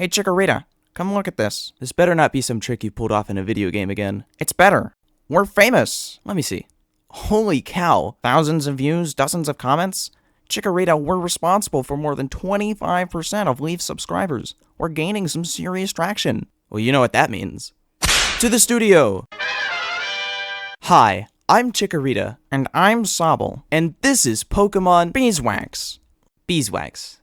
Hey Chikorita, come look at this. This better not be some trick you pulled off in a video game again. It's better. We're famous. Let me see. Holy cow. Thousands of views, dozens of comments. Chikorita, we're responsible for more than 25% of Leaf's subscribers. We're gaining some serious traction. Well, you know what that means. To the studio! Hi, I'm Chikorita. And I'm Sobble. And this is Pokemon Beeswax. Beeswax.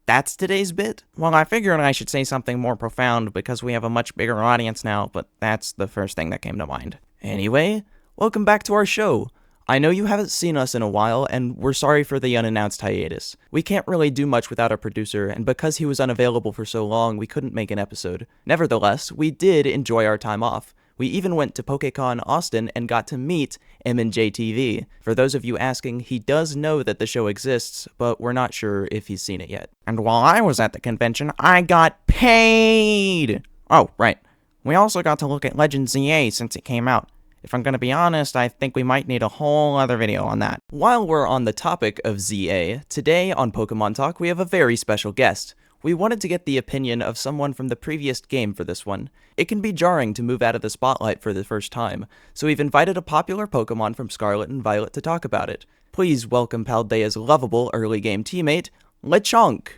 That's today's bit? Well, I figured I should say something more profound because we have a much bigger audience now, but that's the first thing that came to mind. Anyway, welcome back to our show. I know you haven't seen us in a while, and we're sorry for the unannounced hiatus. We can't really do much without our producer, and because he was unavailable for so long, we couldn't make an episode. Nevertheless, we did enjoy our time off. We even went to PokeCon Austin and got to meet M&J TV. For those of you asking, he does know that the show exists, but we're not sure if he's seen it yet. And while I was at the convention, I got paid! Oh, right. We also got to look at Legend ZA since it came out. If I'm gonna be honest, I think we might need a whole other video on that. While we're on the topic of ZA, today on Pokemon Talk we have a very special guest. We wanted to get the opinion of someone from the previous game for this one. It can be jarring to move out of the spotlight for the first time, so we've invited a popular Pokemon from Scarlet and Violet to talk about it. Please welcome Paldea's lovable early game teammate, Lechonk.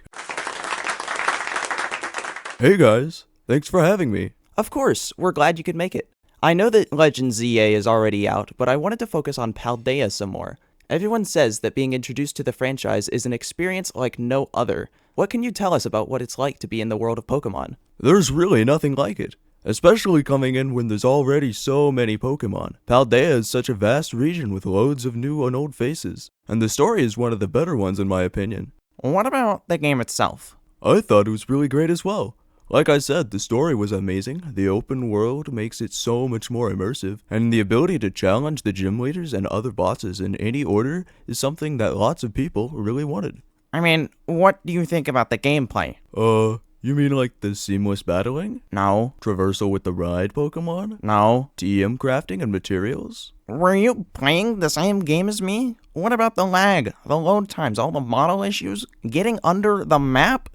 Hey guys, thanks for having me. Of course, we're glad you could make it. I know that Legend ZA is already out, but I wanted to focus on Paldea some more. Everyone says that being introduced to the franchise is an experience like no other. What can you tell us about what it's like to be in the world of Pokemon? There's really nothing like it, especially coming in when there's already so many Pokemon. Paldea is such a vast region with loads of new and old faces, and the story is one of the better ones in my opinion. What about the game itself? I thought it was really great as well. Like I said, the story was amazing, the open world makes it so much more immersive, and the ability to challenge the gym leaders and other bosses in any order is something that lots of people really wanted. I mean, what do you think about the gameplay? You mean like the seamless battling? No. Traversal with the ride Pokemon? No. TM crafting and materials? Were you playing the same game as me? What about the lag, the load times, all the model issues, getting under the map?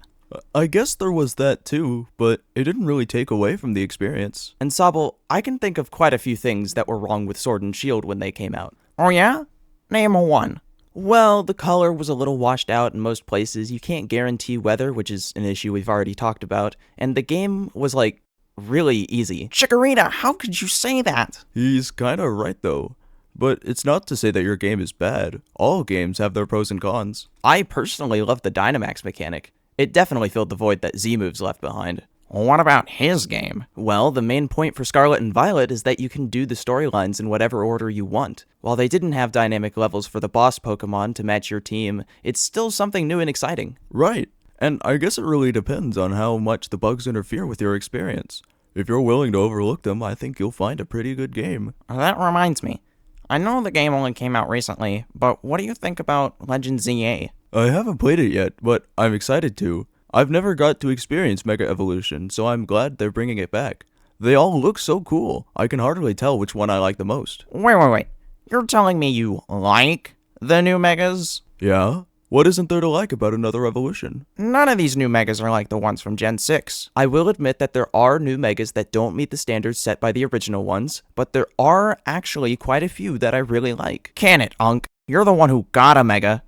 I guess there was that too, but it didn't really take away from the experience. And Sobble, I can think of quite a few things that were wrong with Sword and Shield when they came out. Oh yeah? Name one. Well, the color was a little washed out in most places, you can't guarantee weather, which is an issue we've already talked about, and the game was like, really easy. Chikorita, how could you say that? He's kinda right though. But it's not to say that your game is bad. All games have their pros and cons. I personally love the Dynamax mechanic. It definitely filled the void that Z-moves left behind. What about his game? Well, the main point for Scarlet and Violet is that you can do the storylines in whatever order you want. While they didn't have dynamic levels for the boss Pokemon to match your team, it's still something new and exciting. Right. And I guess it really depends on how much the bugs interfere with your experience. If you're willing to overlook them, I think you'll find a pretty good game. That reminds me. I know the game only came out recently, but what do you think about Legend ZA? I haven't played it yet, but I'm excited to. I've never got to experience Mega Evolution, so I'm glad they're bringing it back. They all look so cool, I can hardly tell which one I like the most. Wait. You're telling me you like the new Megas? Yeah? What isn't there to like about another evolution? None of these new Megas are like the ones from Gen 6. I will admit that there are new Megas that don't meet the standards set by the original ones, but there are actually quite a few that I really like. Can it, Unk? You're the one who got a Mega.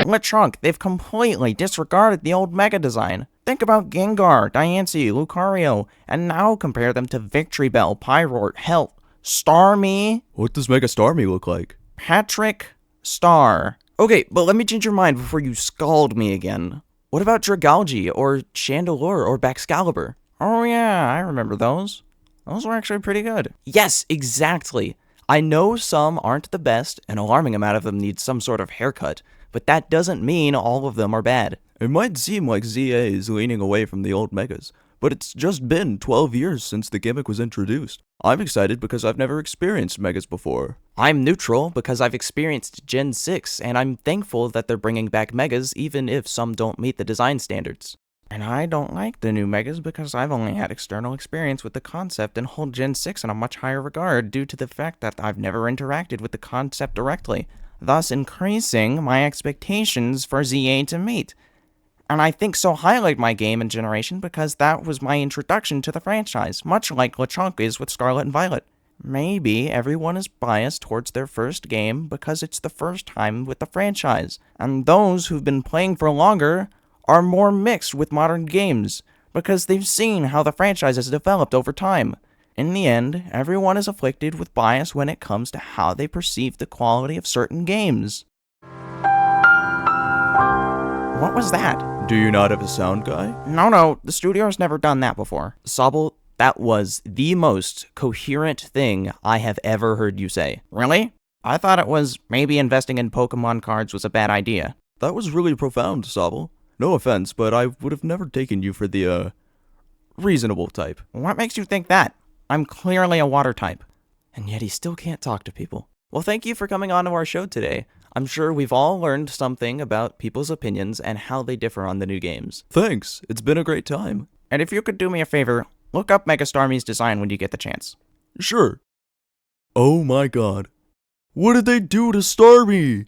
Lechonk, they've completely disregarded the old Mega design. Think about Gengar, Diancie, Lucario, and now compare them to Victory Bell, Pyroar, hell, Starmie? What does Mega Starmie look like? Patrick Star. Okay, but let me change your mind before you scald me again. What about Dragalge, or Chandelure, or Baxcalibur? Oh yeah, I remember those. Those were actually pretty good. Yes, exactly. I know some aren't the best, an alarming amount of them need some sort of haircut, but that doesn't mean all of them are bad. It might seem like ZA is leaning away from the old Megas, but it's just been 12 years since the gimmick was introduced. I'm excited because I've never experienced Megas before. I'm neutral because I've experienced Gen 6, and I'm thankful that they're bringing back Megas even if some don't meet the design standards. And I don't like the new Megas because I've only had external experience with the concept and hold Gen 6 in a much higher regard due to the fact that I've never interacted with the concept directly, thus increasing my expectations for ZA to meet. And I think so highly of my game and generation because that was my introduction to the franchise, much like Lechonk is with Scarlet and Violet. Maybe everyone is biased towards their first game because it's the first time with the franchise, and those who've been playing for longer are more mixed with modern games because they've seen how the franchise has developed over time. In the end, everyone is afflicted with bias when it comes to how they perceive the quality of certain games. What was that? Do you not have a sound guy? No, the studio's never done that before. Sobble, that was the most coherent thing I have ever heard you say. Really? I thought it was maybe investing in Pokemon cards was a bad idea. That was really profound, Sobble. No offense, but I would have never taken you for the, reasonable type. What makes you think that? I'm clearly a water type. And yet he still can't talk to people. Well, thank you for coming on to our show today. I'm sure we've all learned something about people's opinions and how they differ on the new games. Thanks. It's been a great time. And if you could do me a favor, look up Megastarmie's design when you get the chance. Sure. Oh my god. What did they do to Starmie?